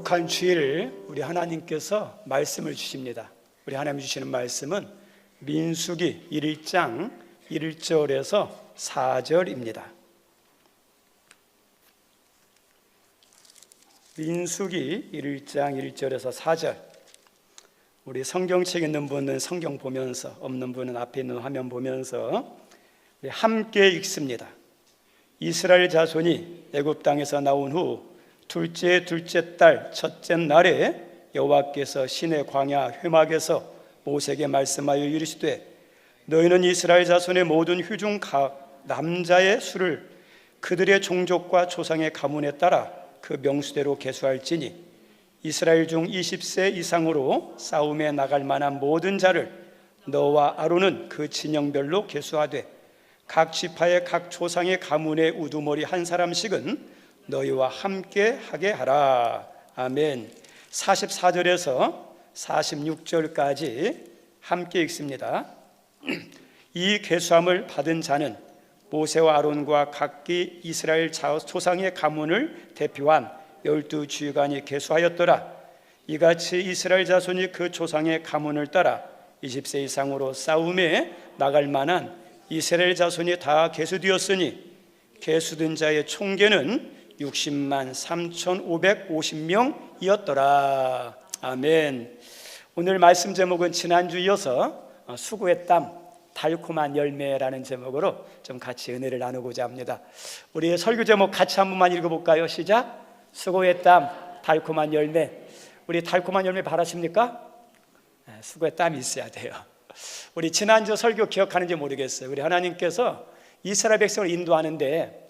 거룩한 주일 우리 하나님께서 말씀을 주십니다. 우리 하나님 주시는 말씀은 민수기 1장 1절에서 4절입니다. 민수기 1장 1절에서 4절. 우리 성경책 있는 분은 성경 보면서, 없는 분은 앞에 있는 화면 보면서 함께 읽습니다. 이스라엘 자손이 애굽 땅에서 나온 후 둘째 달 첫째 날에 여호와께서 시내 광야 회막에서 모세에게 말씀하여 이르시되 너희는 이스라엘 자손의 모든 휴중 각 남자의 수를 그들의 종족과 조상의 가문에 따라 그 명수대로 계수할지니 이스라엘 중 20세 이상으로 싸움에 나갈 만한 모든 자를 너와 아론은 그 진영별로 계수하되 각 지파의 각 조상의 가문의 우두머리 한 사람씩은 너희와 함께 하게 하라. 아멘. 44절에서 46절까지 함께 읽습니다. 이 계수함을 받은 자는 모세와 아론과 각기 이스라엘 조상의 가문을 대표한 12주관이 계수하였더라. 이같이 이스라엘 자손이 그 조상의 가문을 따라 20세 이상으로 싸움에 나갈 만한 이스라엘 자손이 다 계수되었으니 계수된 자의 총계는 60만 3,550명이었더라. 아멘. 오늘 말씀 제목은 지난주 이어서 수고의 땀 달콤한 열매라는 제목으로 좀 같이 은혜를 나누고자 합니다. 우리 설교 제목 같이 한 번만 읽어볼까요? 시작. 수고의 땀 달콤한 열매. 우리 달콤한 열매 바라십니까? 수고의 땀이 있어야 돼요. 우리 지난주 설교 기억하는지 모르겠어요. 우리 하나님께서 이스라엘 백성을 인도하는데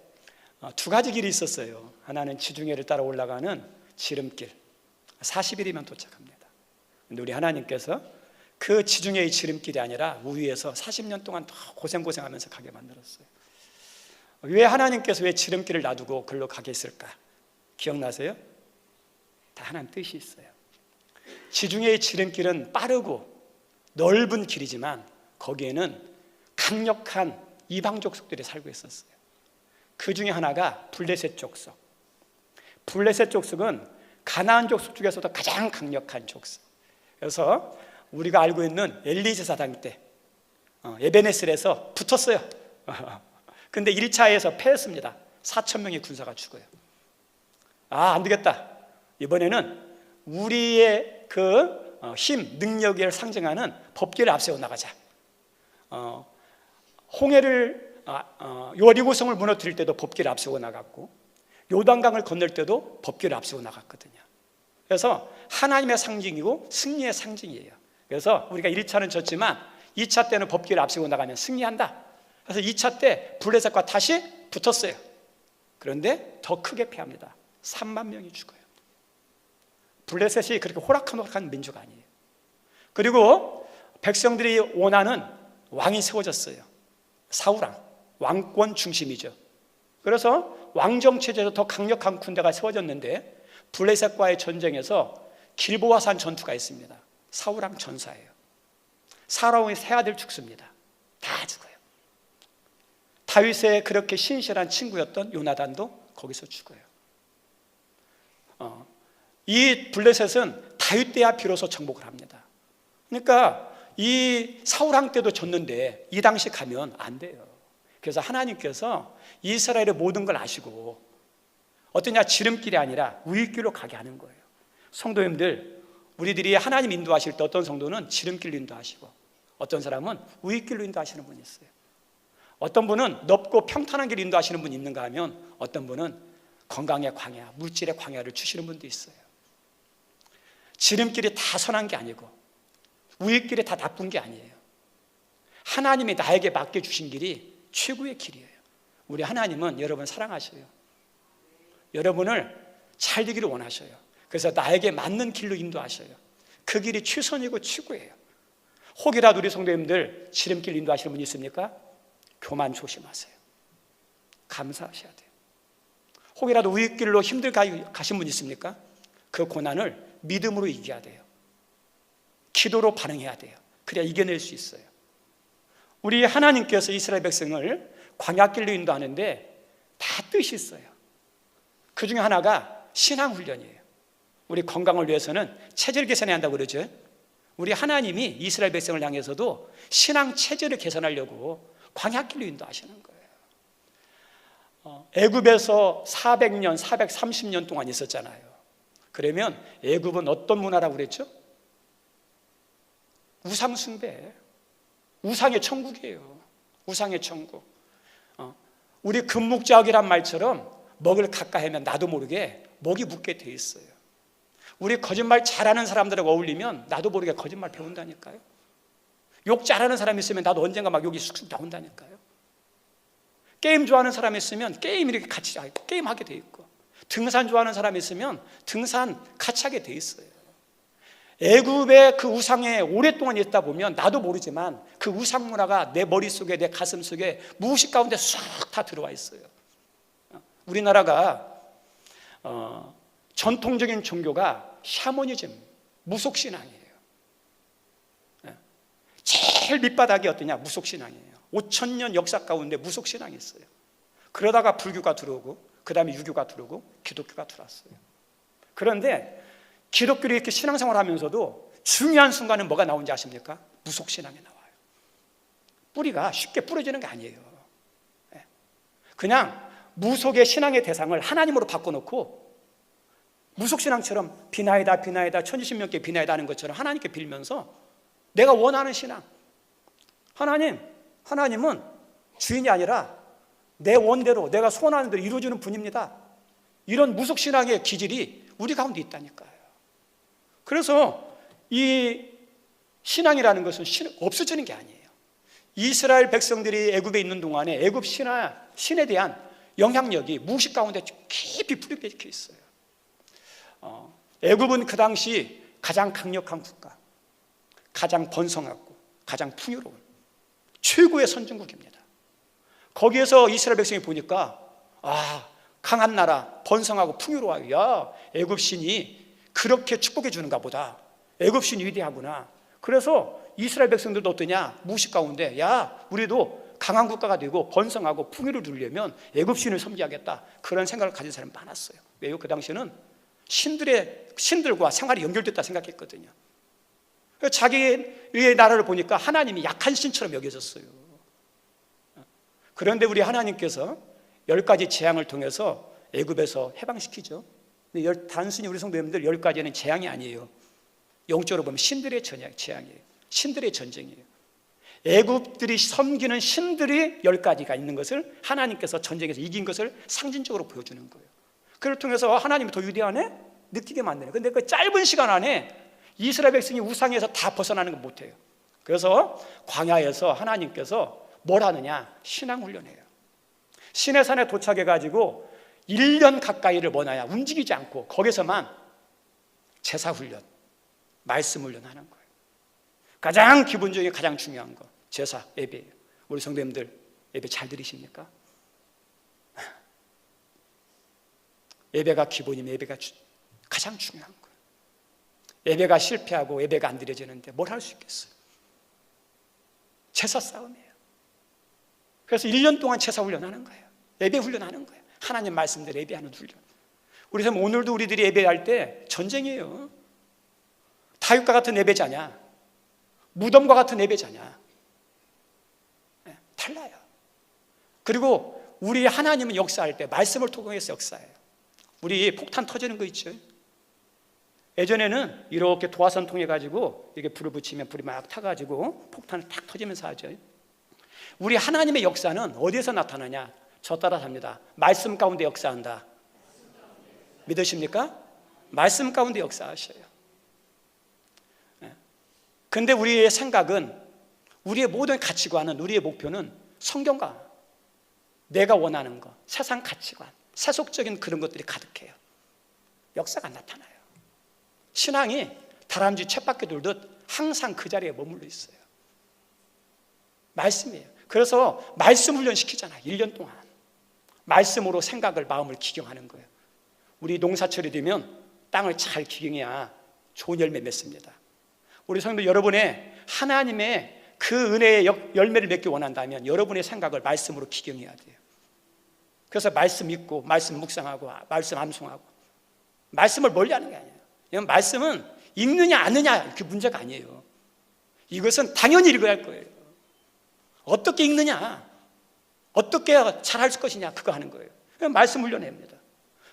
두 가지 길이 있었어요. 하나는 지중해를 따라 올라가는 지름길, 40일이면 도착합니다. 근데 우리 하나님께서 그 지중해의 지름길이 아니라 우위에서 40년 동안 더 고생하면서 가게 만들었어요. 왜 하나님께서 왜 지름길을 놔두고 글로 가게 했을까? 기억나세요? 다 하나님 뜻이 있어요. 지중해의 지름길은 빠르고 넓은 길이지만 거기에는 강력한 이방 족속들이 살고 있었어요. 그 중에 하나가 블레셋 족속. 블레셋 족속은 가나안 족속 중에서도 가장 강력한 족속. 그래서 우리가 알고 있는 엘리 제사장 때 에베네셀에서 붙었어요. 근데 1차에서 패했습니다. 4,000명의 군사가 죽어요. 안 되겠다. 이번에는 우리의 그 힘, 능력을 상징하는 법궤를 앞세워 나가자. 홍해를 여리고성을 무너뜨릴 때도 법궤를 앞세워 나갔고 요단강을 건널 때도 법궤를 앞세워 나갔거든요. 그래서 하나님의 상징이고 승리의 상징이에요. 그래서 우리가 1차는 졌지만 2차 때는 법궤를 앞세워 나가면 승리한다. 그래서 2차 때 블레셋과 다시 붙었어요. 그런데 더 크게 패합니다. 3만 명이 죽어요. 블레셋이 그렇게 호락호락한 민족 아니에요. 그리고 백성들이 원하는 왕이 세워졌어요. 사울왕, 왕권 중심이죠. 그래서 왕정체제에서 더 강력한 군대가 세워졌는데 블레셋과의 전쟁에서 길보아산 전투가 있습니다. 사울왕 전사예요. 사울왕의 세 아들 죽습니다. 다 죽어요. 다윗의 그렇게 신실한 친구였던 요나단도 거기서 죽어요. 이 블레셋은 다윗 때야 비로소 정복을 합니다. 그러니까 이 사울왕 때도 졌는데 이 당시 가면 안 돼요. 그래서 하나님께서 이스라엘의 모든 걸 아시고 어떠냐 지름길이 아니라 우윗길로 가게 하는 거예요. 성도님들, 우리들이 하나님 인도하실 때 어떤 성도는 지름길로 인도하시고 어떤 사람은 우윗길로 인도하시는 분이 있어요. 어떤 분은 넓고 평탄한 길로 인도하시는 분이 있는가 하면 어떤 분은 건강의 광야, 물질의 광야를 주시는 분도 있어요. 지름길이 다 선한 게 아니고 우윗길이 다 나쁜 게 아니에요. 하나님이 나에게 맡겨주신 길이 최고의 길이에요. 우리 하나님은 여러분 사랑하셔요. 여러분을 잘 되기를 원하셔요. 그래서 나에게 맞는 길로 인도하셔요. 그 길이 최선이고 최고예요. 혹이라도 우리 성도님들 지름길 인도하시는 분 있습니까? 교만 조심하세요. 감사하셔야 돼요. 혹이라도 우윗길로 힘들게 가신 분 있습니까? 그 고난을 믿음으로 이겨야 돼요. 기도로 반응해야 돼요. 그래야 이겨낼 수 있어요. 우리 하나님께서 이스라엘 백성을 광야길로 인도하는데 다 뜻이 있어요. 그 중에 하나가 신앙훈련이에요. 우리 건강을 위해서는 체질 개선해야 한다고 그러죠. 우리 하나님이 이스라엘 백성을 향해서도 신앙 체질을 개선하려고 광야길로 인도하시는 거예요. 애굽에서 400년, 430년 동안 있었잖아요. 그러면 애굽은 어떤 문화라고 그랬죠? 우상 숭배, 우상의 천국이에요. 우상의 천국. 우리 금묵자옥이란 말처럼 먹을 가까이 하면 나도 모르게 먹이 묻게 돼 있어요. 우리 거짓말 잘하는 사람들하고 어울리면 나도 모르게 거짓말 배운다니까요. 욕 잘하는 사람이 있으면 나도 언젠가 막 욕이 쑥쑥 나온다니까요. 게임 좋아하는 사람이 있으면 게임 이렇게 같이 게임하게 돼 있고, 등산 좋아하는 사람이 있으면 등산 같이 하게 돼 있어요. 애굽의 그 우상에 오랫동안 있다 보면 나도 모르지만 그 우상 문화가 내 머릿속에, 내 가슴 속에 무의식 가운데 싹 다 들어와 있어요. 우리나라가 전통적인 종교가 샤머니즘, 무속신앙이에요. 제일 밑바닥이 어떠냐? 무속신앙이에요. 5,000년 역사 가운데 무속신앙이 있어요. 그러다가 불교가 들어오고, 그 다음에 유교가 들어오고, 기독교가 들어왔어요. 그런데 기독교를 이렇게 신앙생활 하면서도 중요한 순간은 뭐가 나오는지 아십니까? 무속신앙이 나와요. 뿌리가 쉽게 부러지는 게 아니에요. 그냥 무속의 신앙의 대상을 하나님으로 바꿔놓고 무속신앙처럼 비나이다 비나이다 천지신명께 비나이다 하는 것처럼 하나님께 빌면서 내가 원하는 신앙, 하나님은 주인이 아니라 내 원대로 내가 소원하는 대로 이루어주는 분입니다. 이런 무속신앙의 기질이 우리 가운데 있다니까요. 그래서 이 신앙이라는 것은 없어지는 게 아니에요. 이스라엘 백성들이 애굽에 있는 동안에 애굽 신에 대한 영향력이 무의식 가운데 깊이 뿌리박혀 있어요. 애굽은 그 당시 가장 강력한 국가, 가장 번성하고 가장 풍요로운 최고의 선진국입니다. 거기에서 이스라엘 백성이 보니까 강한 나라, 번성하고 풍요로워요. 야, 애굽 신이 그렇게 축복해 주는가 보다. 애굽 신이 위대하구나. 그래서 이스라엘 백성들도 어떠냐? 무식 가운데 야, 우리도 강한 국가가 되고 번성하고 풍요를 누리려면 애굽 신을 섬기야겠다. 그런 생각을 가진 사람이 많았어요. 왜요? 그 당시에는 신들과 생활이 연결됐다 생각했거든요. 자기의 나라를 보니까 하나님이 약한 신처럼 여겨졌어요. 그런데 우리 하나님께서 10가지 재앙을 통해서 애굽에서 해방시키죠. 근데 단순히 우리 성도님들 10가지는 재앙이 아니에요. 영적으로 보면 신들의 재앙이에요. 신들의 전쟁이에요. 애굽들이 섬기는 신들이 10가지가 있는 것을 하나님께서 전쟁에서 이긴 것을 상징적으로 보여주는 거예요. 그걸 통해서 하나님이 더 위대하네? 느끼게 만드는 거예요. 근데 그 짧은 시간 안에 이스라엘 백성이 우상에서 다 벗어나는 걸 못해요. 그래서 광야에서 하나님께서 뭘 하느냐? 신앙훈련해요. 시내산에 도착해가지고 1년 가까이를 뭐냐야 움직이지 않고 거기서만 제사훈련, 말씀훈련 하는 거예요. 가장 기본적인 가장 중요한 거 제사, 예배예요. 우리 성도님들 예배 잘 들으십니까? 예배가 기본이면 예배가 가장 중요한 거예요. 예배가 실패하고 예배가 안 드려지는데 뭘 할 수 있겠어요? 제사 싸움이에요. 그래서 1년 동안 제사 훈련하는 거예요. 예배 훈련하는 거예요. 하나님 말씀대로 예배하는 훈련. 우리 선 오늘도 우리들이 예배할 때 전쟁이에요. 다윗과 같은 예배자냐? 무덤과 같은 예배자냐? 네, 달라요. 그리고 우리 하나님은 역사할 때 말씀을 통해서 역사해요. 우리 폭탄 터지는 거 있죠? 예전에는 이렇게 도화선 통해 가지고 이게 불을 붙이면 불이 막 타가지고 폭탄을 탁 터지면서 하죠. 우리 하나님의 역사는 어디에서 나타나냐? 저 따라 합니다. 말씀 가운데 역사한다. 믿으십니까? 말씀 가운데 역사하셔요. 근데 우리의 생각은, 우리의 모든 가치관은, 우리의 목표는 성경과 내가 원하는 것, 세상 가치관, 세속적인 그런 것들이 가득해요. 역사가 안 나타나요. 신앙이 다람쥐 쳇바퀴 돌듯 항상 그 자리에 머물러 있어요. 말씀이에요. 그래서 말씀 훈련 시키잖아요. 1년 동안 말씀으로 생각을, 마음을 기경하는 거예요. 우리 농사철이 되면 땅을 잘 기경해야 좋은 열매 맺습니다. 우리 성도 여러분의 하나님의 그 은혜의 열매를 맺기 원한다면 여러분의 생각을 말씀으로 기경해야 돼요. 그래서 말씀 읽고 말씀 묵상하고 말씀 암송하고, 말씀을 멀리 하는 게 아니에요. 말씀은 읽느냐 안 읽느냐 그 문제가 아니에요. 이것은 당연히 읽어야 할 거예요. 어떻게 읽느냐, 어떻게 잘할 것이냐, 그거 하는 거예요. 말씀 훈련합니다.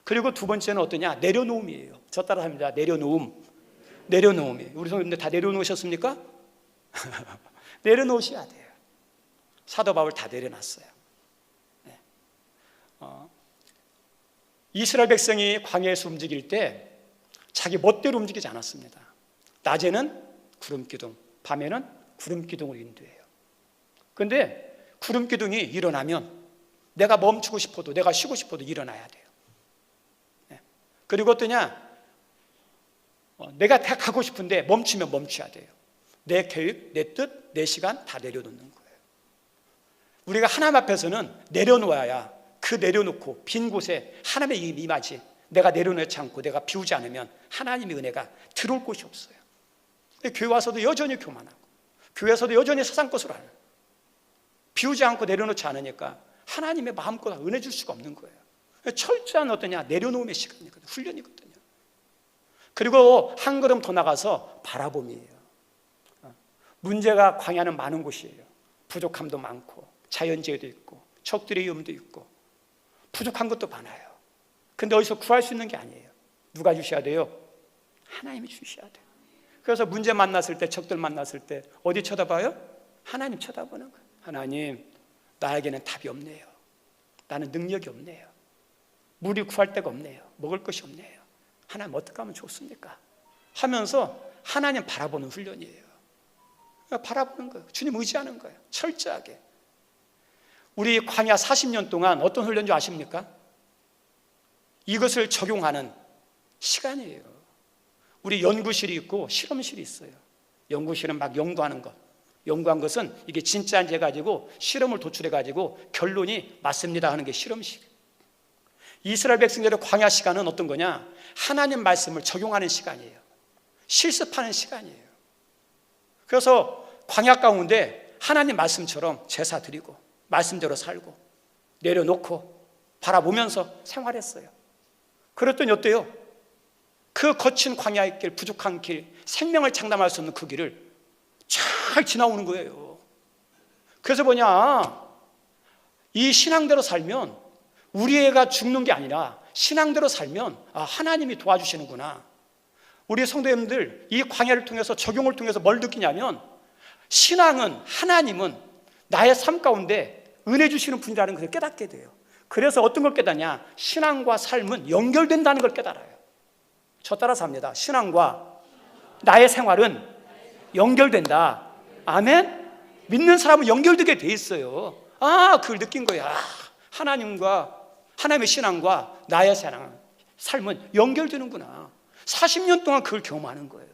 그리고 두 번째는 어떠냐? 내려놓음이에요. 저 따라 합니다. 내려놓음. 내려놓음이에요. 우리 성도님들 다 내려놓으셨습니까? 내려놓으셔야 돼요. 사도 바울 다 내려놨어요. 네. 이스라엘 백성이 광야에서 움직일 때 자기 멋대로 움직이지 않았습니다. 낮에는 구름기둥, 밤에는 구름기둥으로 인도해요. 그런데 구름기둥이 일어나면 내가 멈추고 싶어도, 내가 쉬고 싶어도 일어나야 돼요. 네. 그리고 어떠냐? 내가 다 가고 싶은데 멈추면 멈춰야 돼요. 내 계획, 내 뜻, 내 시간 다 내려놓는 거예요. 우리가 하나님 앞에서는 내려놓아야, 그 내려놓고 빈 곳에 하나님의 임하지, 내가 내려놓지 않고 내가 비우지 않으면 하나님의 은혜가 들어올 곳이 없어요. 교회 와서도 여전히 교만하고, 교회에서도 여전히 세상 것으로 하는, 비우지 않고 내려놓지 않으니까 하나님의 마음껏 은혜 줄 수가 없는 거예요. 철저한 어떠냐? 내려놓음의 시간이거든요. 훈련이거든요. 그리고 한 걸음 더 나가서 바라봄이에요. 문제가 광야는 많은 곳이에요. 부족함도 많고 자연재해도 있고 적들의 위험도 있고 부족한 것도 많아요. 근데 어디서 구할 수 있는 게 아니에요. 누가 주셔야 돼요? 하나님이 주셔야 돼요. 그래서 문제 만났을 때, 적들 만났을 때 어디 쳐다봐요? 하나님 쳐다보는 거예요. 하나님, 나에게는 답이 없네요. 나는 능력이 없네요. 물이 구할 데가 없네요. 먹을 것이 없네요. 하나님 어떻게 하면 좋습니까? 하면서 하나님 바라보는 훈련이에요. 바라보는 거예요. 주님 의지하는 거예요. 철저하게. 우리 광야 40년 동안 어떤 훈련인 줄 아십니까? 이것을 적용하는 시간이에요. 우리 연구실이 있고 실험실이 있어요. 연구실은 막 연구하는 것. 연구한 것은 이게 진짜인지 해가지고 실험을 도출해가지고 결론이 맞습니다 하는 게 실험실. 이스라엘 백성들의 광야 시간은 어떤 거냐? 하나님 말씀을 적용하는 시간이에요. 실습하는 시간이에요. 그래서 광야 가운데 하나님 말씀처럼 제사 드리고 말씀대로 살고 내려놓고 바라보면서 생활했어요. 그랬더니 어때요? 그 거친 광야의 길, 부족한 길, 생명을 장담할 수 없는 그 길을 잘 지나오는 거예요. 그래서 뭐냐? 이 신앙대로 살면 우리 애가 죽는 게 아니라 신앙대로 살면 하나님이 도와주시는구나. 우리 성도님들 이 광야를 통해서 적용을 통해서 뭘 느끼냐면 신앙은, 하나님은 나의 삶 가운데 은혜 주시는 분이라는 것을 깨닫게 돼요. 그래서 어떤 걸 깨닫냐? 신앙과 삶은 연결된다는 걸 깨달아요. 저 따라서 합니다. 신앙과 나의 생활은 연결된다. 아멘? 믿는 사람은 연결되게 돼 있어요. 그걸 느낀 거야. 하나님의 신앙과 나의 삶은 연결되는구나. 40년 동안 그걸 경험하는 거예요.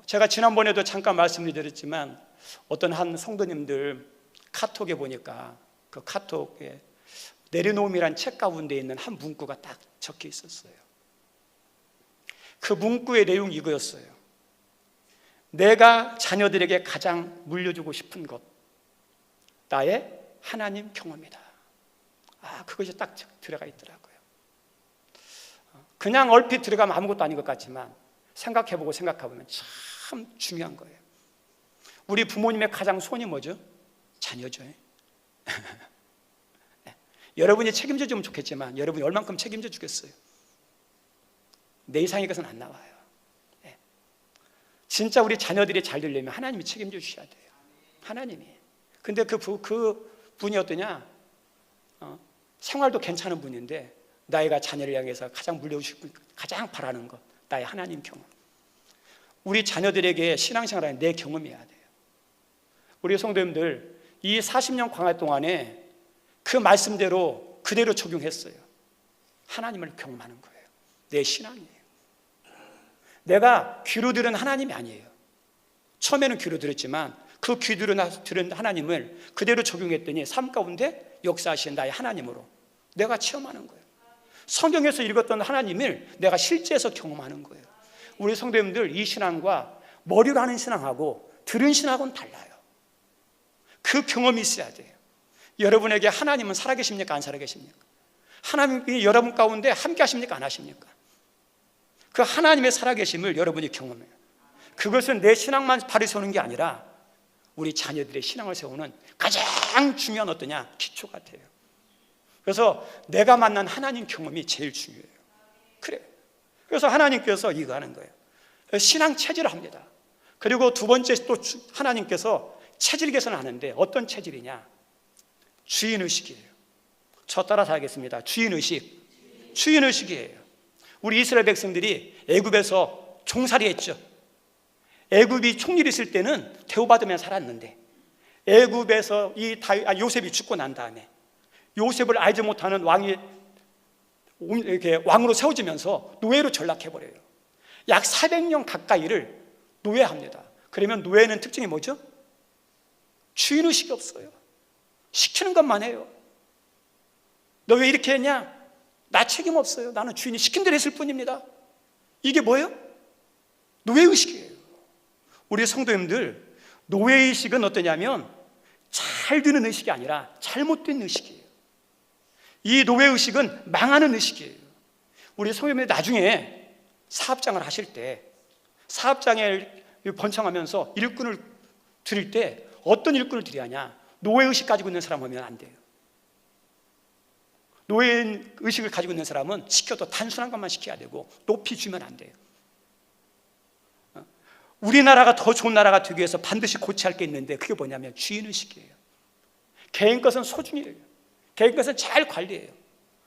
제가 지난번에도 잠깐 말씀을 드렸지만 어떤 한 성도님들 카톡에 보니까 그 카톡에 내려놓음이란 책 가운데 있는 한 문구가 딱 적혀 있었어요. 그 문구의 내용이 이거였어요. 내가 자녀들에게 가장 물려주고 싶은 것, 나의 하나님 경험이다. 그것이 딱 들어가 있더라고요. 그냥 얼핏 들어가면 아무것도 아닌 것 같지만 생각해보고 생각해보면 참 중요한 거예요. 우리 부모님의 가장 소원이 뭐죠? 자녀죠. 여러분이 책임져 주면 좋겠지만 여러분이 얼만큼 책임져 주겠어요? 내 이상의 것은 안 나와요. 진짜 우리 자녀들이 잘 되려면 하나님이 책임져 주셔야 돼요. 하나님이. 근데 그 분이 어떠냐? 생활도 괜찮은 분인데 나이가 자녀를 향해서 가장 물려주고 가장 바라는 것, 나의 하나님 경험. 우리 자녀들에게 신앙생활은 내 경험이어야 돼요. 우리 성도님들 이 40년 광야 동안에 그 말씀대로 그대로 적용했어요. 하나님을 경험하는 거예요. 내 신앙이에요. 내가 귀로 들은 하나님이 아니에요. 처음에는 귀로 들었지만 그 귀 들은 하나님을 그대로 적용했더니 삶 가운데 역사하신 나의 하나님으로 내가 체험하는 거예요. 성경에서 읽었던 하나님을 내가 실제에서 경험하는 거예요. 우리 성도님들 이 신앙과 머리로 하는 신앙하고 들은 신앙하고는 달라요. 그 경험이 있어야 돼요. 여러분에게 하나님은 살아계십니까? 안 살아계십니까? 하나님이 여러분 가운데 함께 하십니까? 안 하십니까? 그 하나님의 살아계심을 여러분이 경험해요. 그것은 내 신앙만 바로 세우는 게 아니라 우리 자녀들의 신앙을 세우는 가장 중요한 어떠냐? 기초 같아요. 그래서 내가 만난 하나님 경험이 제일 중요해요. 그래. 그래서 하나님께서 이거 하는 거예요. 신앙 체질을 합니다. 그리고 두 번째 또 하나님께서 체질 개선하는데 어떤 체질이냐? 주인의식이에요. 저 따라서 하겠습니다. 주인의식. 주인의식이에요. 우리 이스라엘 백성들이 애굽에서 종살이했죠. 애굽이 총리를 있을 때는 대우받으며 살았는데 애굽에서 요셉이 죽고 난 다음에 요셉을 알지 못하는 왕이 이렇게 왕으로 세워지면서 노예로 전락해버려요. 약 400년 가까이를 노예합니다. 그러면 노예는 특징이 뭐죠? 주인의식이 없어요. 시키는 것만 해요. 너 왜 이렇게 했냐? 나 책임 없어요. 나는 주인이 시킨 대로 했을 뿐입니다. 이게 뭐예요? 노예의식이에요. 우리 성도님들, 노예의식은 어떠냐면 잘 되는 의식이 아니라 잘못된 의식이에요. 이 노예의식은 망하는 의식이에요. 우리 성도님들 나중에 사업장을 하실 때 사업장에 번창하면서 일꾼을 드릴 때 어떤 일꾼을 드려야 하냐? 노예의식 가지고 있는 사람 하면 안 돼요. 노예의식을 가지고 있는 사람은 시켜도 단순한 것만 시켜야 되고 높이 주면 안 돼요. 우리나라가 더 좋은 나라가 되기 위해서 반드시 고쳐야 할 게 있는데 그게 뭐냐면 주인의식이에요. 개인 것은 소중해요. 개인 것은 잘 관리해요.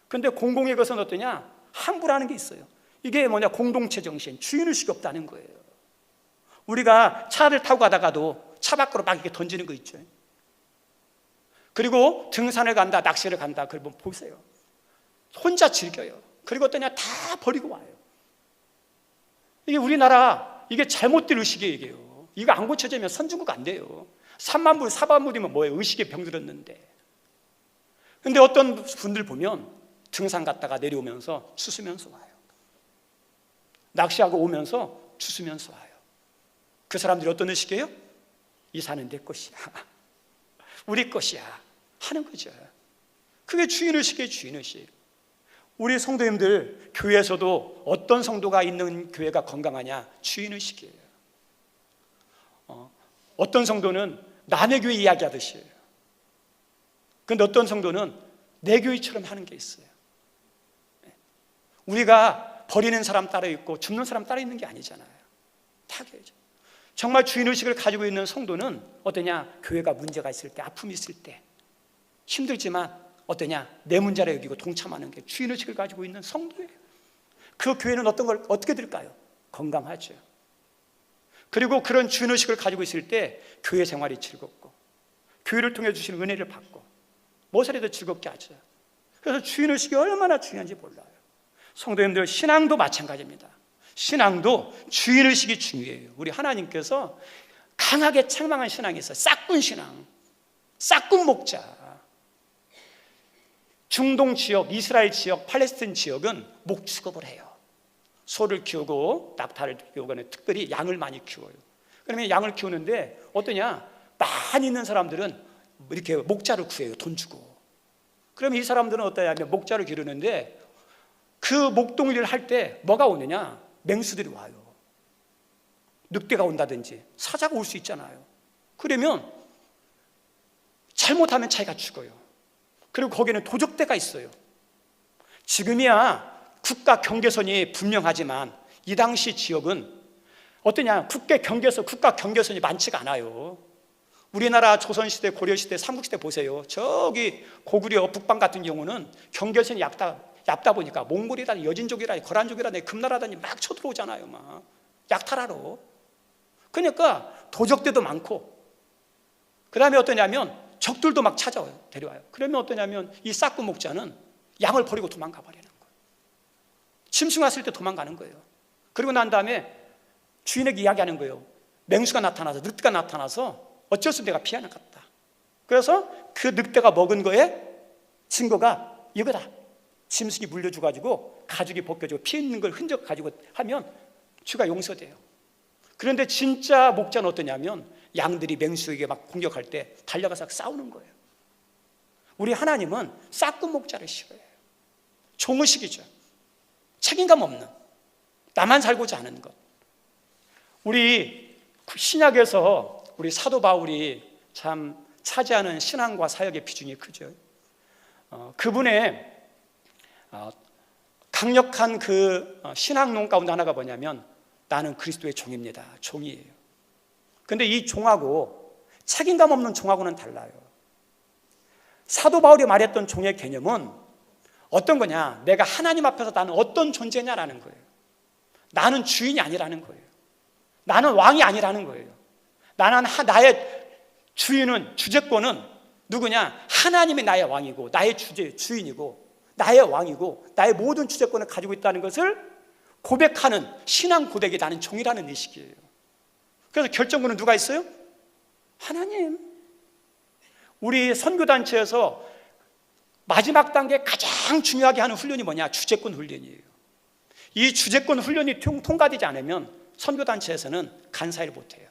그런데 공공의 것은 어떠냐? 함부로 하는 게 있어요. 이게 뭐냐? 공동체 정신, 주인의식이 없다는 거예요. 우리가 차를 타고 가다가도 차 밖으로 막 이렇게 던지는 거 있죠. 그리고 등산을 간다, 낚시를 간다, 그걸 보세요. 혼자 즐겨요. 그리고 어떠냐? 다 버리고 와요. 이게 우리나라, 이게 잘못된 의식이에요. 이게요. 이거 안 고쳐지면 선진국 안 돼요. 3만 불, 4만 불이면 뭐예요? 의식에 병들었는데. 근데 어떤 분들 보면 등산 갔다가 내려오면서 추수면서 와요. 낚시하고 오면서 추수면서 와요. 그 사람들이 어떤 의식이에요? 이 산은 내 것이야. 우리 것이야. 하는 거죠. 그게 주인의식이에요. 주인의식. 우리 성도님들 교회에서도 어떤 성도가 있는 교회가 건강하냐? 주인의식이에요. 어떤 성도는 남의 교회 이야기하듯이 해요. 그런데 어떤 성도는 내 교회처럼 하는 게 있어요. 우리가 버리는 사람 따로 있고 줍는 사람 따로 있는 게 아니잖아요. 다 교회죠. 정말 주인의식을 가지고 있는 성도는 어떠냐? 교회가 문제가 있을 때, 아픔이 있을 때 힘들지만 어떠냐? 내 문제라 여기고 동참하는 게 주인의식을 가지고 있는 성도예요. 그 교회는 어떤 걸 어떻게 될까요? 건강하죠. 그리고 그런 주인의식을 가지고 있을 때 교회 생활이 즐겁고 교회를 통해 주시는 은혜를 받고 무엇이라도 즐겁게 하죠. 그래서 주인의식이 얼마나 중요한지 몰라요. 성도님들, 신앙도 마찬가지입니다. 신앙도 주인의식이 중요해요. 우리 하나님께서 강하게 책망한 신앙이 있어요. 싹군 신앙, 싹군 목자. 중동 지역, 이스라엘 지역, 팔레스타인 지역은 목축업을 해요. 소를 키우고 낙타를 키우고 특별히 양을 많이 키워요. 그러면 양을 키우는데 어떠냐? 많이 있는 사람들은 이렇게 목자를 구해요. 돈 주고. 그러면 이 사람들은 어떠냐면 목자를 기르는데 그 목동일을 할 때 뭐가 오느냐? 맹수들이 와요. 늑대가 온다든지 사자가 올 수 있잖아요. 그러면 잘못하면 자기가 죽어요. 그리고 거기는 도적대가 있어요. 지금이야 국가 경계선이 분명하지만 이 당시 지역은 어떠냐? 국가 경계선이 많지가 않아요. 우리나라 조선시대, 고려시대, 삼국시대 보세요. 저기 고구려 북방 같은 경우는 경계선이 얇다 보니까 몽골이라니 여진족이라니 거란족이라니 금나라라니 막 쳐들어오잖아요. 막 약탈하러. 그러니까 도적대도 많고 그 다음에 어떠냐면 적들도 막 찾아와요. 데려와요. 그러면 어떠냐면 이 싹구 목자는 양을 버리고 도망가 버리는 거예요. 짐승 왔을 때 도망가는 거예요. 그리고 난 다음에 주인에게 이야기하는 거예요. 맹수가 나타나서 늑대가 나타나서 어쩔 수 없이 내가 피하는 것 같다. 그래서 그 늑대가 먹은 거에 증거가 이거다. 짐승이 물려줘가지고 가죽이 벗겨지고 피 있는 걸 흔적 가지고 하면 죄가 용서돼요. 그런데 진짜 목자는 어떠냐면 양들이 맹수에게 막 공격할 때 달려가서 싸우는 거예요. 우리 하나님은 싹군 목자를 싫어해요. 종의식이죠. 책임감 없는 나만 살고자 하는 것. 우리 신약에서 우리 사도 바울이 참 차지하는 신앙과 사역의 비중이 크죠. 그분의 강력한 그 신앙론 가운데 하나가 뭐냐면 나는 그리스도의 종입니다. 종이에요. 근데 이 종하고 책임감 없는 종하고는 달라요. 사도 바울이 말했던 종의 개념은 어떤 거냐? 내가 하나님 앞에서 나는 어떤 존재냐라는 거예요. 나는 주인이 아니라는 거예요. 나는 왕이 아니라는 거예요. 나의 주인은, 주재권은 누구냐? 하나님이 나의 왕이고 나의 주인이고 나의 왕이고 나의 모든 주재권을 가지고 있다는 것을 고백하는 신앙 고백이 나는 종이라는 의식이에요. 그래서 결정권은 누가 있어요? 하나님. 우리 선교단체에서 마지막 단계 가장 중요하게 하는 훈련이 뭐냐? 주재권 훈련이에요. 이 주재권 훈련이 통과되지 않으면 선교단체에서는 간사를 못해요.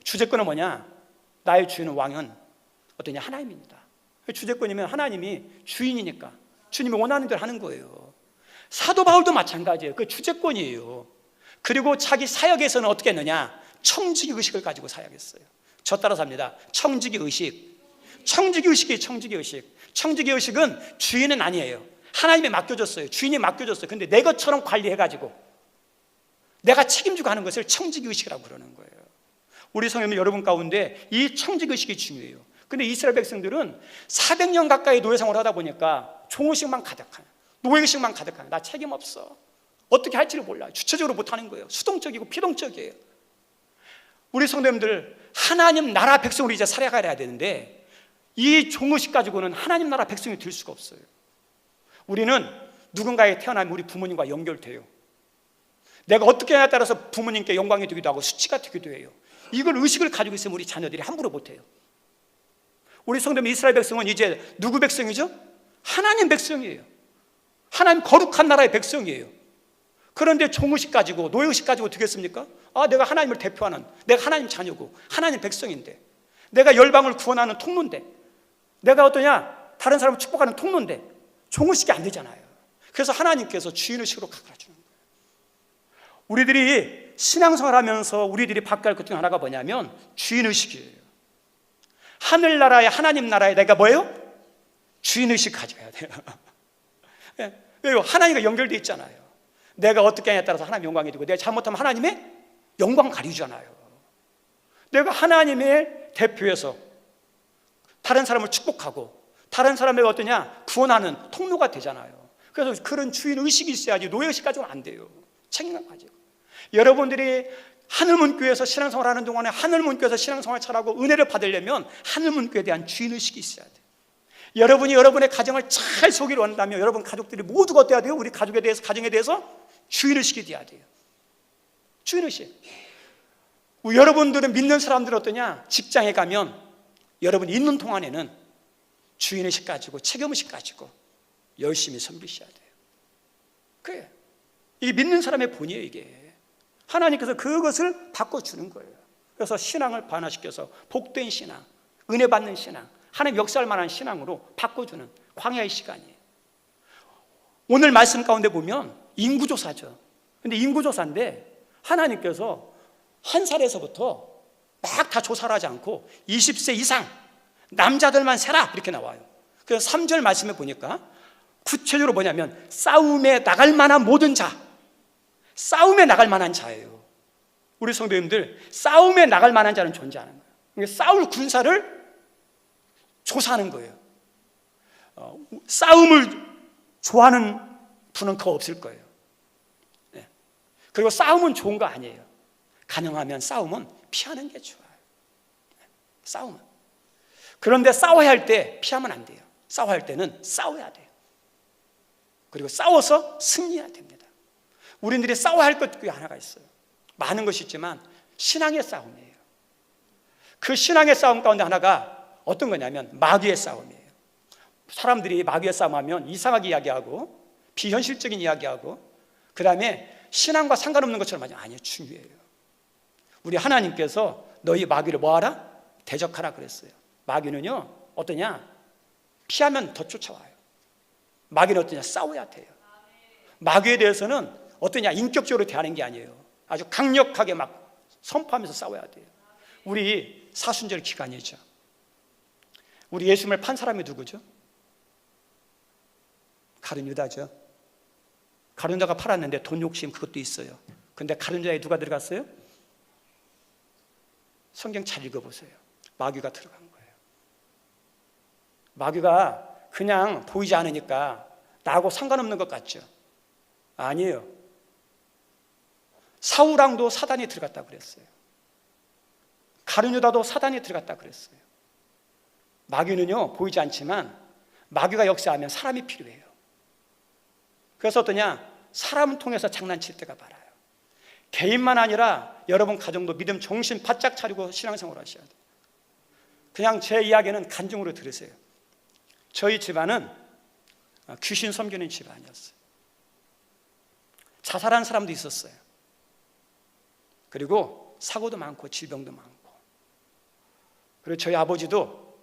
주재권은 뭐냐? 나의 주인은 왕은 어떠냐? 하나님입니다. 주재권이면 하나님이 주인이니까 주님이 원하는 대로 하는 거예요. 사도 바울도 마찬가지예요. 그 주재권이에요. 그리고 자기 사역에서는 어떻게 했느냐? 청지기 의식을 가지고 사역했어요. 저 따라서 합니다. 청지기 의식. 청지기 의식이에요. 청지기 의식. 청지기 의식은 주인은 아니에요. 하나님이 맡겨줬어요. 주인이 맡겨줬어요. 근데 내 것처럼 관리해가지고 내가 책임지고 하는 것을 청지기 의식이라고 그러는 거예요. 우리 성도님 여러분 가운데 이 청지기 의식이 중요해요. 근데 이스라엘 백성들은 400년 가까이 노예 생활을 하다 보니까 종의식만 가득한, 노예의식만 가득한, 나 책임 없어, 어떻게 할지를 몰라, 주체적으로 못하는 거예요. 수동적이고 피동적이에요. 우리 성도님들 하나님 나라 백성으로 이제 살아가야 되는데 이 종의식 가지고는 하나님 나라 백성이 될 수가 없어요. 우리는 누군가에 태어나면 우리 부모님과 연결돼요. 내가 어떻게 하냐에 따라서 부모님께 영광이 되기도 하고 수치가 되기도 해요. 이걸 의식을 가지고 있으면 우리 자녀들이 함부로 못해요. 우리 성도님 이스라엘 백성은 이제 누구 백성이죠? 하나님 백성이에요. 하나님 거룩한 나라의 백성이에요. 그런데 종의식 가지고 노예의식 가지고 되겠습니까? 내가 하나님을 대표하는, 내가 하나님 자녀고 하나님 백성인데, 내가 열방을 구원하는 통로인데, 내가 어떠냐? 다른 사람을 축복하는 통로인데 종의식이 안 되잖아요. 그래서 하나님께서 주인의식으로 가르쳐주는 거예요. 우리들이 신앙생활하면서 우리들이 바꿔야 할 것 중 하나가 뭐냐면 주인의식이에요. 하늘나라에, 하나님 나라에 내가 뭐예요? 주인의식 가져야 돼요. 왜요? 하나님과 연결되어 있잖아요. 내가 어떻게 하냐에 따라서 하나님 영광이 되고, 내가 잘못하면 하나님의 영광 가리잖아요. 내가 하나님의 대표에서 다른 사람을 축복하고 다른 사람을 어떠냐? 구원하는 통로가 되잖아요. 그래서 그런 주인의식이 있어야지 노예의식 가지고는 안 돼요. 책임감 가지고. 여러분들이 하늘문교회에서 신앙생활 하는 동안에 하늘문교회에서 신앙생활 잘하고 은혜를 받으려면 하늘문교회에 대한 주인의식이 있어야 돼요. 여러분이 여러분의 가정을 잘 속이려 한다면 여러분 가족들이 모두가 어때야 돼요? 우리 가정에 대해서 주인의식이 돼야 돼요. 주인의식. 여러분들은 믿는 사람들은 어떠냐? 직장에 가면 여러분이 있는 동안에는 주인의식 가지고 책임의식 가지고 열심히 섬기셔야 돼요. 그래. 이게 믿는 사람의 본이에요. 이게 하나님께서 그것을 바꿔주는 거예요. 그래서 신앙을 반화시켜서 복된 신앙, 은혜 받는 신앙, 하나님 역사할 만한 신앙으로 바꿔주는 광야의 시간이에요. 오늘 말씀 가운데 보면 인구조사죠. 근데 인구조사인데 하나님께서 한 살에서부터 막 다 조사를 하지 않고 20세 이상 남자들만 세라 이렇게 나와요. 그래서 3절 말씀에 보니까 구체적으로 뭐냐면 싸움에 나갈 만한 모든 자, 싸움에 나갈 만한 자예요. 우리 성도님들 싸움에 나갈 만한 자는 존재하는 거예요. 그러니까 싸울 군사를 조사하는 거예요. 싸움을 좋아하는 분은 더 없을 거예요. 네. 그리고 싸움은 좋은 거 아니에요. 가능하면 싸움은 피하는 게 좋아요. 싸움은. 그런데 싸워야 할 때 피하면 안 돼요. 싸워야 할 때는 싸워야 돼요. 그리고 싸워서 승리해야 됩니다. 우리들이 싸워야 할 것 중에 하나가 있어요. 많은 것이 있지만 신앙의 싸움이에요. 그 신앙의 싸움 가운데 하나가 어떤 거냐면 마귀의 싸움이에요. 사람들이 마귀의 싸움하면 이상하게 이야기하고 비현실적인 이야기하고 그 다음에 신앙과 상관없는 것처럼 하죠. 아니요, 중요해요. 우리 하나님께서 너희 마귀를 뭐하라? 대적하라 그랬어요. 마귀는요 어떠냐? 피하면 더 쫓아와요. 마귀는 어떠냐? 싸워야 돼요. 마귀에 대해서는 어떠냐, 인격적으로 대하는 게 아니에요. 아주 강력하게 막 선포하면서 싸워야 돼요. 우리 사순절 기간이죠. 우리 예수님을 판 사람이 누구죠? 가룟 유다죠. 가룟 유다가 팔았는데 돈 욕심 그것도 있어요. 근데 가룟 유다에 누가 들어갔어요? 성경 잘 읽어보세요. 마귀가 들어간 거예요. 마귀가 그냥 보이지 않으니까 나하고 상관없는 것 같죠? 아니에요. 사울왕도 사단이 들어갔다고 그랬어요. 가룟 유다도 사단이 들어갔다고 그랬어요. 마귀는요, 보이지 않지만 마귀가 역사하면 사람이 필요해요. 그래서 어떠냐, 사람을 통해서 장난칠 때가 많아요. 개인만 아니라 여러분 가정도 믿음 정신 바짝 차리고 신앙생활 하셔야 돼요. 그냥 제 이야기는 간증으로 들으세요. 저희 집안은 귀신 섬기는 집안이었어요. 자살한 사람도 있었어요. 그리고 사고도 많고 질병도 많고. 그리고 저희 아버지도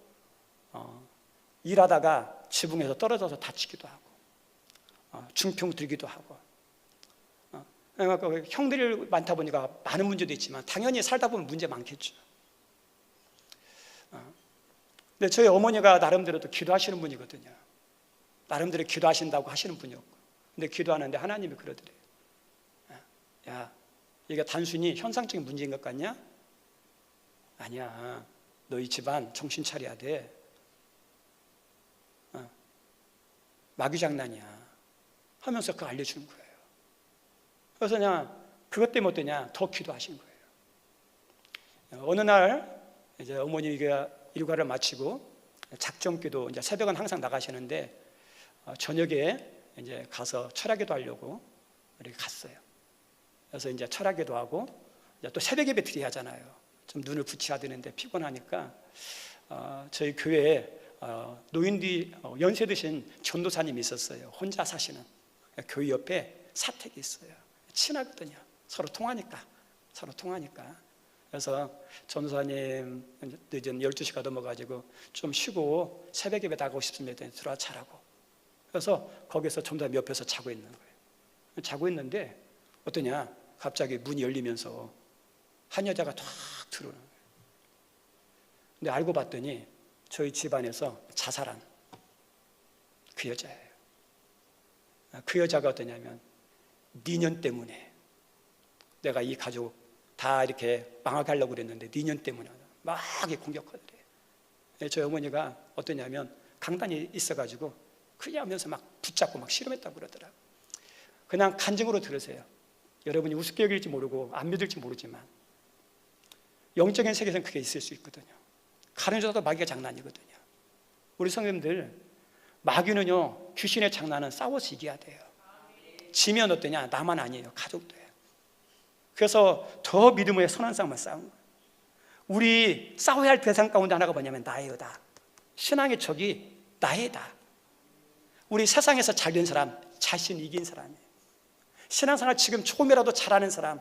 일하다가 지붕에서 떨어져서 다치기도 하고 중풍 들기도 하고. 형들이 많다 보니까 많은 문제도 있지만 당연히 살다 보면 문제 많겠죠. 근데 저희 어머니가 나름대로도 기도하시는 분이거든요. 나름대로 기도하신다고 하시는 분이었고, 근데 기도하는데 하나님이 그러더래요. 야, 이게 단순히 현상적인 문제인 것 같냐? 아니야, 너희 집안 정신 차려야 돼. 마귀 장난이야 하면서 그거 알려주는 거예요. 그래서 그냥 그것 때문에 어떠냐, 더 기도하신 거예요. 어느 날 이제 어머니가 일과를 마치고 작정기도, 이제 새벽은 항상 나가시는데 저녁에 이제 가서 철야기도 하려고 이렇게 갔어요. 그래서 이제 철야기도 하고 이제 또 새벽 예배 드려야 하잖아요. 좀 눈을 붙여야 되는데 피곤하니까 저희 교회에 노인들이 연세 드신 전도사님이 있었어요. 혼자 사시는. 교회 옆에 사택이 있어요. 친하거든요. 서로 통하니까. 그래서 전도사님 늦은 12시가 넘어가지고 좀 쉬고 새벽 예배 나가고 싶습니다. 들어와 자라고. 그래서 거기서 전도사님 옆에서 자고 있는 거예요. 자고 있는데 어떠냐, 갑자기 문이 열리면서 한 여자가 탁 들어오는 거예요. 근데 알고 봤더니 저희 집안에서 자살한 그 여자예요. 그 여자가 어떠냐면, 니년 때문에 내가 이 가족 다 이렇게 망하게 하려고 그랬는데 니년 때문에 막 공격하더래요. 저희 어머니가 어떠냐면 강단이 있어가지고 그냥 하면서 막 붙잡고 막 실험했다고 그러더라고요. 그냥 간증으로 들으세요. 여러분이 우습게 여길지 모르고 안 믿을지 모르지만 영적인 세계에서는 그게 있을 수 있거든요. 가룟 유다도 마귀가 장난이거든요. 우리 성도님들, 마귀는요, 귀신의 장난은 싸워서 이겨야 돼요. 지면 어떠냐, 나만 아니에요, 가족도예요. 그래서 더 믿음의 선한 싸움을 싸운 거예요. 우리 싸워야 할 대상 가운데 하나가 뭐냐면 나예요다. 신앙의 적이 나예다. 우리 세상에서 잘된 사람, 자신 이긴 사람이에요. 신앙생활 지금 조금이라도 잘하는 사람,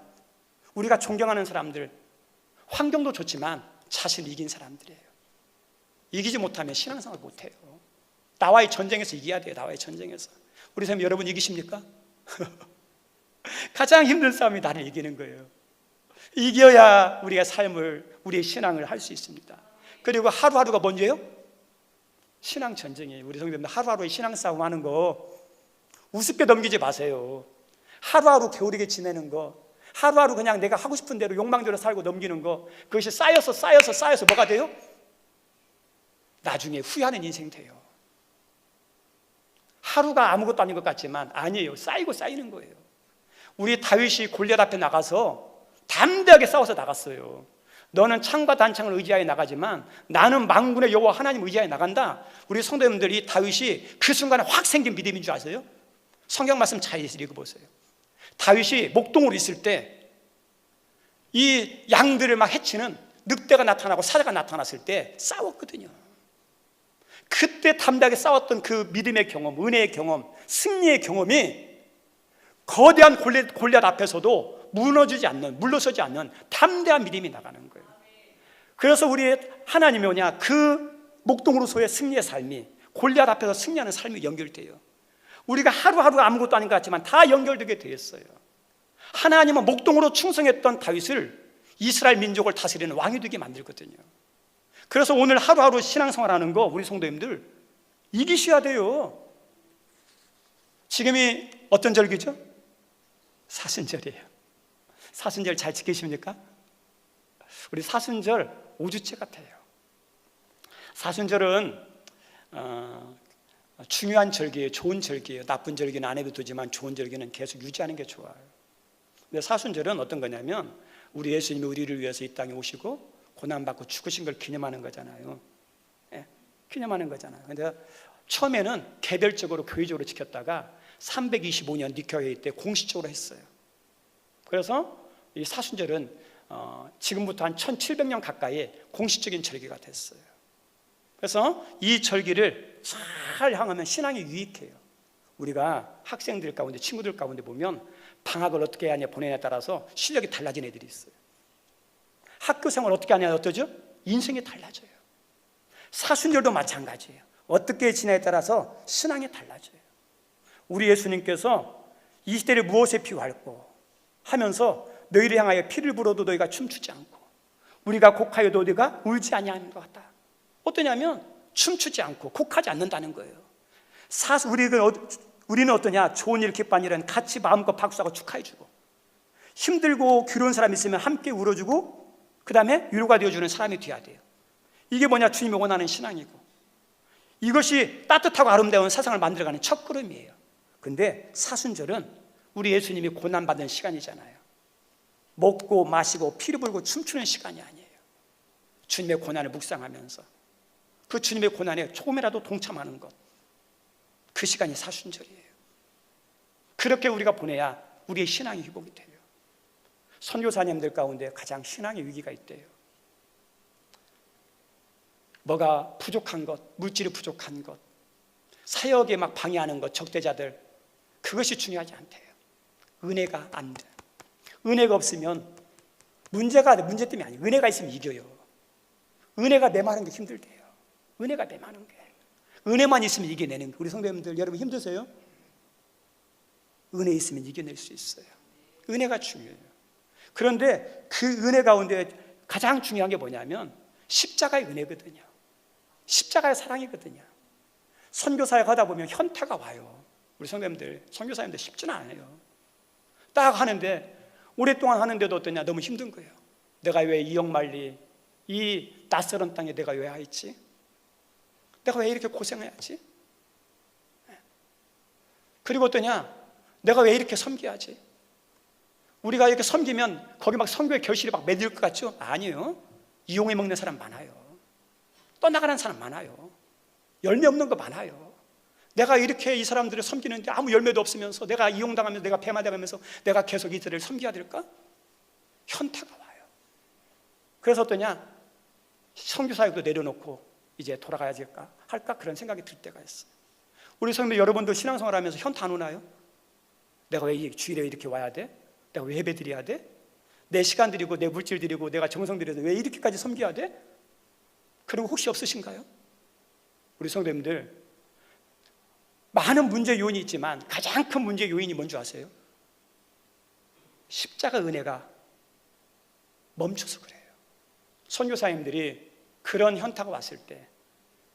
우리가 존경하는 사람들, 환경도 좋지만 자신 이긴 사람들이에요. 이기지 못하면 신앙생활 못해요. 나와의 전쟁에서 이겨야 돼요. 나와의 전쟁에서. 우리 선생님, 여러분 이기십니까? 가장 힘든 싸움이 나를 이기는 거예요. 이겨야 우리가 삶을, 우리의 신앙을 할 수 있습니다. 그리고 하루하루가 뭔지예요? 신앙 전쟁이에요. 우리 성도님들, 하루하루의 신앙 싸움 하는 거 우습게 넘기지 마세요. 하루하루 게으르게 지내는 거, 하루하루 그냥 내가 하고 싶은 대로 욕망대로 살고 넘기는 거, 그것이 쌓여서 뭐가 돼요? 나중에 후회하는 인생 돼요. 하루가 아무것도 아닌 것 같지만 아니에요. 쌓이는 거예요. 우리 다윗이 골리앗 앞에 나가서 담대하게 싸워서 나갔어요. 너는 창과 단창을 의지하여 나가지만 나는 만군의 여호와 하나님 의지하여 나간다. 우리 성도님들이 다윗이 그 순간에 확 생긴 믿음인 줄 아세요? 성경 말씀 잘 읽어보세요. 다윗이 목동으로 있을 때 이 양들을 막 해치는 늑대가 나타나고 사자가 나타났을 때 싸웠거든요. 그때 담대하게 싸웠던 그 믿음의 경험, 은혜의 경험, 승리의 경험이 거대한 골리앗 앞에서도 물러서지 않는 담대한 믿음이 나가는 거예요. 그래서 우리 하나님이 뭐냐, 그 목동으로서의 승리의 삶이 골리앗 앞에서 승리하는 삶이 연결돼요. 우리가 하루하루 아무것도 아닌 것 같지만 다 연결되게 되어 있어요. 하나님은 목동으로 충성했던 다윗을 이스라엘 민족을 다스리는 왕이 되게 만들거든요. 그래서 오늘 하루하루 신앙생활하는 거 우리 성도님들 이기셔야 돼요. 지금이 어떤 절기죠? 사순절이에요. 사순절 잘 지키십니까? 우리 사순절 5주째 같아요. 사순절은 중요한 절기예요. 좋은 절기예요. 나쁜 절기는 안 해도 되지만 좋은 절기는 계속 유지하는 게 좋아요. 근데 사순절은 어떤 거냐면 우리 예수님이 우리를 위해서 이 땅에 오시고 고난받고 죽으신 걸 기념하는 거잖아요. 예, 기념하는 거잖아요. 근데 처음에는 개별적으로 교회적으로 지켰다가 325년 니케아 때 공식적으로 했어요. 그래서 이 사순절은 지금부터 한 1700년 가까이 공식적인 절기가 됐어요. 그래서 이 절기를 잘 향하면 신앙이 유익해요. 우리가 학생들 가운데 친구들 가운데 보면 방학을 어떻게 하냐 보내냐에 따라서 실력이 달라진 애들이 있어요. 학교 생활 어떻게 하냐에 어떠죠? 인생이 달라져요. 사순절도 마찬가지예요. 어떻게 지내냐에 따라서 신앙이 달라져요. 우리 예수님께서 이 시대를 무엇에 피할고 하면서 너희를 향하여 피를 불어도 너희가 춤추지 않고 우리가 곡하여도 너희가 울지 아니하는 것 같다. 어떠냐면 춤추지 않고 곡하지 않는다는 거예요. 우리는 어떠냐? 좋은 일 기뻐하는 일은 같이 마음껏 박수하고 축하해주고 힘들고 괴로운 사람이 있으면 함께 울어주고 그 다음에 위로가 되어주는 사람이 되어야 돼요. 이게 뭐냐? 주님이 원하는 신앙이고 이것이 따뜻하고 아름다운 세상을 만들어가는 첫걸음이에요. 근데 사순절은 우리 예수님이 고난받은 시간이잖아요. 먹고 마시고 피를 불고 춤추는 시간이 아니에요. 주님의 고난을 묵상하면서 그 주님의 고난에 조금이라도 동참하는 것, 그 시간이 사순절이에요. 그렇게 우리가 보내야 우리의 신앙이 회복이 돼요. 선교사님들 가운데 가장 신앙의 위기가 있대요. 뭐가 부족한 것, 물질이 부족한 것, 사역에 막 방해하는 것, 적대자들, 그것이 중요하지 않대요. 은혜가 안 돼. 은혜가 없으면 문제 때문이 아니에요. 은혜가 있으면 이겨요. 은혜가 메마른 게 힘들대요. 은혜가 메마른 게. 은혜만 있으면 이겨내는 거. 우리 성도님들 여러분 힘드세요? 은혜 있으면 이겨낼 수 있어요. 은혜가 중요해요. 그런데 그 은혜 가운데 가장 중요한 게 뭐냐면 십자가의 은혜거든요. 십자가의 사랑이거든요. 선교사역 하다 보면 현타가 와요. 우리 성도님들 선교사님들 쉽지는 않아요. 딱 하는데 오랫동안 하는데도 어떠냐? 너무 힘든 거예요. 내가 왜 이 영말리 이 낯설은 땅에 내가 왜 와 있지? 내가 왜 이렇게 고생해야지? 그리고 어떠냐? 내가 왜 이렇게 섬겨야지? 우리가 이렇게 섬기면 거기 막 선교의 결실이 막 맺을 것 같죠? 아니에요. 이용해 먹는 사람 많아요. 떠나가는 사람 많아요. 열매 없는 거 많아요. 내가 이렇게 이 사람들을 섬기는데 아무 열매도 없으면서 내가 이용당하면서 내가 배만당하면서 내가 계속 이들을 섬겨야 될까? 현타가 와요. 그래서 어떠냐? 선교사역도 내려놓고 이제 돌아가야 할까? 그런 생각이 들 때가 있어요. 우리 성도 여러분도 신앙생활 하면서 현타 안 오나요? 내가 왜 주일에 이렇게 와야 돼? 내가 왜 예배 드려야 돼? 내 시간 드리고 내 물질 드리고 내가 정성 들여서 왜 이렇게까지 섬겨야 돼? 그런 거 혹시 없으신가요? 우리 성도님들 많은 문제 요인이 있지만 가장 큰 문제 요인이 뭔지 아세요? 십자가 은혜가 멈춰서 그래요. 선교사님들이 그런 현타가 왔을 때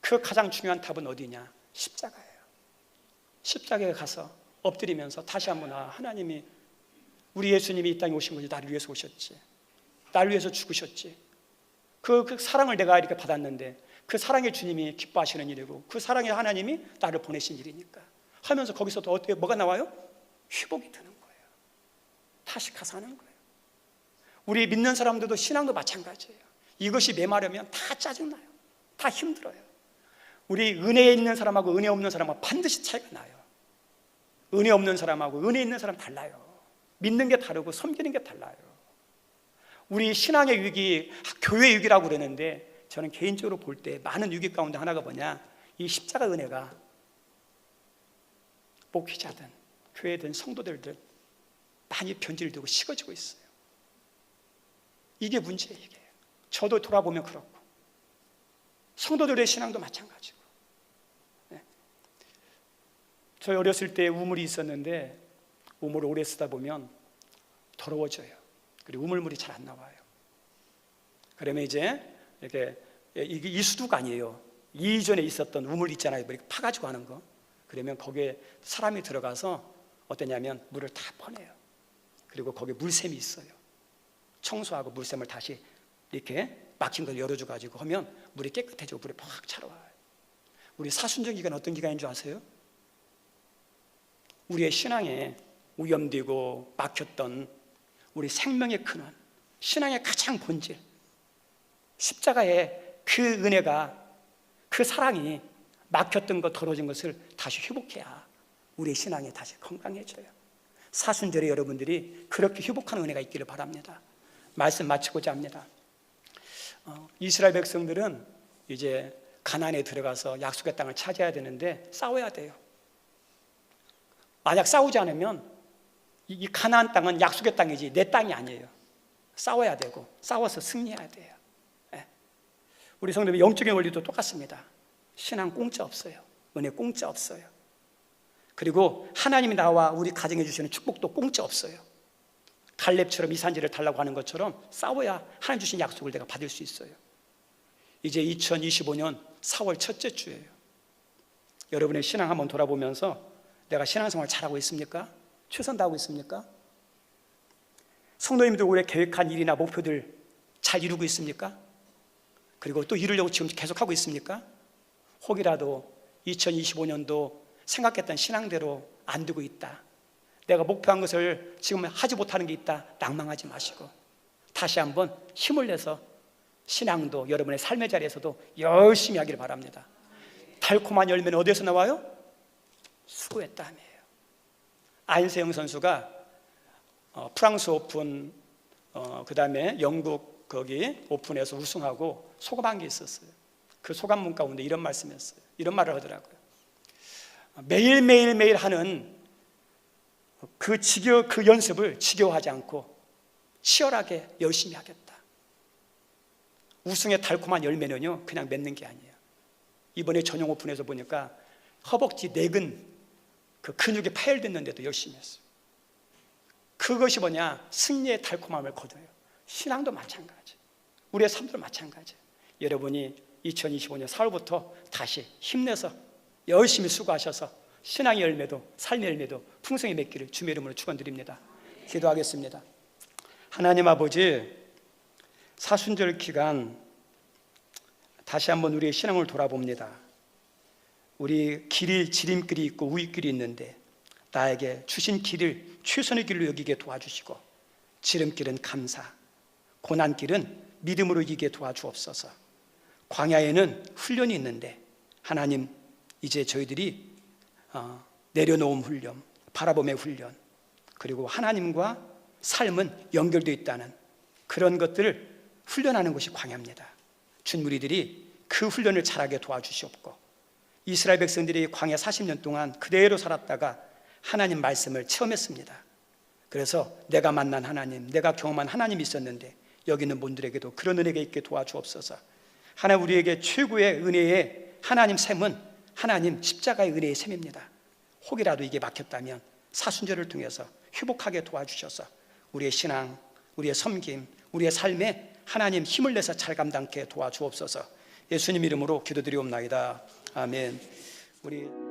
그 가장 중요한 답은 어디냐? 십자가예요. 십자가에 가서 엎드리면서 다시 한번 하나님이 우리 예수님이 이 땅에 오신 거지 나를 위해서 오셨지. 나를 위해서 죽으셨지. 그 사랑을 내가 이렇게 받았는데 그 사랑의 주님이 기뻐하시는 일이고 그 사랑의 하나님이 나를 보내신 일이니까 하면서 거기서도 어떻게 뭐가 나와요? 회복이 되는 거예요. 다시 가서 하는 거예요. 우리 믿는 사람들도 신앙도 마찬가지예요. 이것이 메마르면 다 짜증나요. 다 힘들어요. 우리 은혜에 있는 사람하고 은혜 없는 사람하고 반드시 차이가 나요. 은혜 없는 사람하고 은혜 있는 사람 달라요. 믿는 게 다르고 섬기는 게 달라요. 우리 신앙의 위기, 교회 위기라고 그러는데 저는 개인적으로 볼 때 많은 위기 가운데 하나가 뭐냐? 이 십자가 은혜가 목회자든 교회든 성도들든 많이 변질되고 식어지고 있어요. 이게 문제예요. 이게. 저도 돌아보면 그렇고 성도들의 신앙도 마찬가지고. 네. 저희 어렸을 때 우물이 있었는데 우물을 오래 쓰다 보면 더러워져요. 그리고 우물물이 잘 안 나와요. 그러면 이제 이렇게, 이게 이수도가 아니에요. 이전에 있었던 우물 있잖아요. 이렇게 파가지고 하는 거. 그러면 거기에 사람이 들어가서 어떠냐면 물을 다 퍼내요. 그리고 거기에 물샘이 있어요. 청소하고 물샘을 다시 이렇게 막힌 걸 열어줘가지고 하면 물이 깨끗해지고 물이 팍 차러와요. 우리 사순절 기간 어떤 기간인 줄 아세요? 우리의 신앙에 오염되고 막혔던 우리 생명의 근원, 신앙의 가장 본질, 십자가의 그 은혜가, 그 사랑이 막혔던 것, 더러워진 것을 다시 회복해야 우리의 신앙이 다시 건강해져요. 사순절에 여러분들이 그렇게 회복하는 은혜가 있기를 바랍니다. 말씀 마치고자 합니다. 이스라엘 백성들은 이제 가나안에 들어가서 약속의 땅을 차지해야 되는데 싸워야 돼요. 만약 싸우지 않으면 이 가나안 땅은 약속의 땅이지 내 땅이 아니에요. 싸워야 되고 싸워서 승리해야 돼요. 우리 성도님의 영적인 원리도 똑같습니다. 신앙 공짜 없어요. 은혜 공짜 없어요. 그리고 하나님이 나와 우리 가정해 주시는 축복도 공짜 없어요. 갈렙처럼 이산지를 달라고 하는 것처럼 싸워야 하나님 주신 약속을 내가 받을 수 있어요. 이제 2025년 4월 첫째 주예요. 여러분의 신앙 한번 돌아보면서 내가 신앙생활 잘하고 있습니까? 최선 다하고 있습니까? 성도님들 올해 계획한 일이나 목표들 잘 이루고 있습니까? 그리고 또 이루려고 지금 계속하고 있습니까? 혹이라도 2025년도 생각했던 신앙대로 안 되고 있다, 내가 목표한 것을 지금 하지 못하는 게 있다, 낭망하지 마시고 다시 한번 힘을 내서 신앙도 여러분의 삶의 자리에서도 열심히 하기를 바랍니다. 달콤한 열매는 어디에서 나와요? 수고의 땀이에요. 안세영 선수가 프랑스 오픈, 그 다음에 영국 거기 오픈에서 우승하고 소감한 게 있었어요. 그 소감문 가운데 이런 말씀이었어요. 이런 말을 하더라고요. 매일매일 하는 그 연습을 지겨워하지 않고 치열하게 열심히 하겠다. 우승의 달콤한 열매는요 그냥 맺는 게 아니에요. 이번에 전용 오픈에서 보니까 허벅지 내근 그 근육이 파열됐는데도 열심히 했어요. 그것이 뭐냐? 승리의 달콤함을 거둬요. 신앙도 마찬가지, 우리의 삶도 마찬가지. 여러분이 2025년 4월부터 다시 힘내서 열심히 수고하셔서 신앙의 열매도 삶의 열매도 풍성히 맺기를 주님의 이름으로 축원드립니다. 기도하겠습니다. 하나님 아버지, 사순절 기간 다시 한번 우리의 신앙을 돌아봅니다. 우리 길이 지름길이 있고 우윗길이 있는데 나에게 주신 길을 최선의 길로 여기게 도와주시고, 지름길은 감사, 고난길은 믿음으로 이기게 도와주옵소서. 광야에는 훈련이 있는데 하나님, 이제 저희들이 내려놓음 훈련, 바라봄의 훈련, 그리고 하나님과 삶은 연결되어 있다는 그런 것들을 훈련하는 것이 광야입니다. 준 무리들이 그 훈련을 잘하게 도와주시옵고, 이스라엘 백성들이 광야 40년 동안 그대로 살았다가 하나님 말씀을 체험했습니다. 그래서 내가 만난 하나님, 내가 경험한 하나님이 있었는데 여기 있는 분들에게도 그런 은혜가 있게 도와주옵소서. 하나님, 우리에게 최고의 은혜의 하나님 셈은 하나님 십자가의 은혜의 셈입니다. 혹이라도 이게 막혔다면 사순절을 통해서 회복하게 도와주셔서 우리의 신앙, 우리의 섬김, 우리의 삶에 하나님 힘을 내서 잘 감당케 도와주옵소서. 예수님 이름으로 기도드리옵나이다. 아멘. 우리